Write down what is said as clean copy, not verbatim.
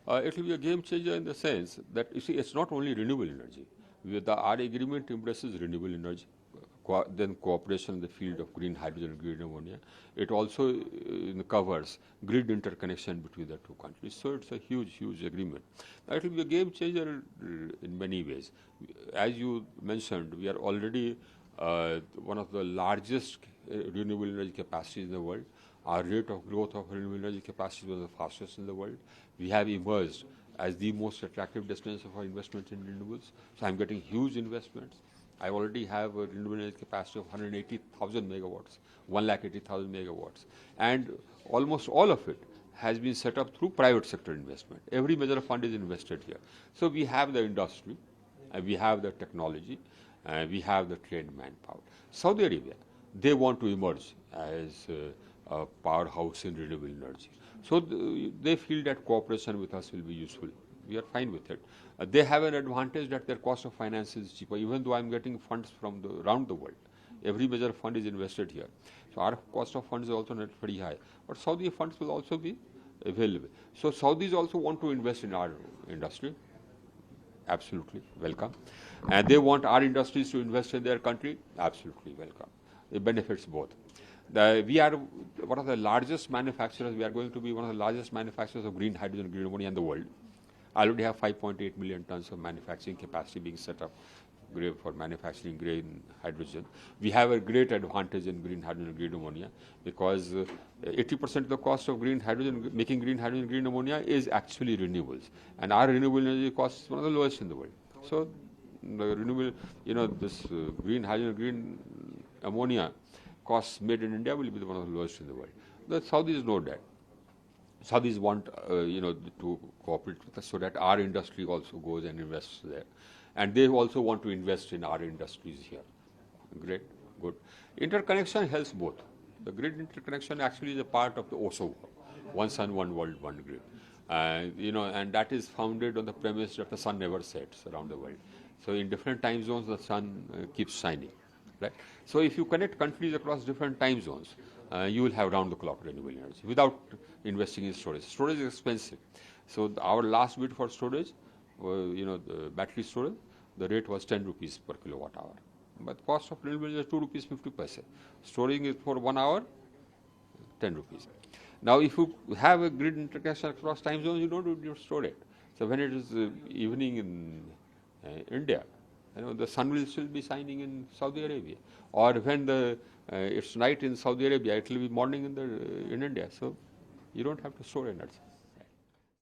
It will be a game changer in the sense that, you see, it's not only renewable energy. Our agreement embraces renewable energy, then cooperation in the field of green hydrogen and green ammonia. It also covers grid interconnection between the two countries. So it's a huge, huge agreement. Now, it will be a game changer in many ways. As you mentioned, we are already one of the largest renewable energy capacities in the world. Our rate of growth of renewable energy capacity was the fastest in the world. We have emerged as the most attractive destination for investment in renewables. So I'm getting huge investments. I already have a renewable energy capacity of 180,000 megawatts, 180,000 megawatts. And almost all of it has been set up through private sector investment. Every major fund is invested here. So we have the industry, we have the technology, we have the trained manpower. Saudi Arabia, they want to emerge as a powerhouse in renewable energy. So they feel that cooperation with us will be useful. We are fine with it. They have an advantage that their cost of finance is cheaper, even though I'm getting funds from around the world. Every major fund is invested here. So our cost of funds is also not very high. But Saudi funds will also be available. So Saudis also want to invest in our industry. Absolutely welcome. And they want our industries to invest in their country. Absolutely welcome. It benefits both. We are one of the largest manufacturers. We are going to be one of the largest manufacturers of green hydrogen and green ammonia in the world. I already have 5.8 million tons of manufacturing capacity being set up for manufacturing green hydrogen. We have a great advantage in green hydrogen and green ammonia because 80% of the cost of green hydrogen, making green hydrogen and green ammonia is actually renewables. And our renewable energy cost is one of the lowest in the world. So the renewable, this green hydrogen and green ammonia costs made in India will be one of the lowest in the world. The Saudis know that. Saudis want, to cooperate with us so that our industry also goes and invests there. And they also want to invest in our industries here. Great, good. Interconnection helps both. The grid interconnection actually is a part of the OSO, one sun, one world, one grid. And that is founded on the premise that the sun never sets around the world. So in different time zones, the sun keeps shining. Right? So if you connect countries across different time zones, you will have round-the-clock renewable energy without investing in storage. Storage is expensive. So our last bid for storage, the battery storage, the rate was 10 rupees per kilowatt hour. But cost of renewable energy is 2 rupees 50 paise. Storing it for 1 hour, 10 rupees. Now if you have a grid interconnection across time zones, you don't need to store it. So when it is evening in India, the sun will still be shining in Saudi Arabia. Or when it's night in Saudi Arabia, it will be morning in India. So you don't have to store energy.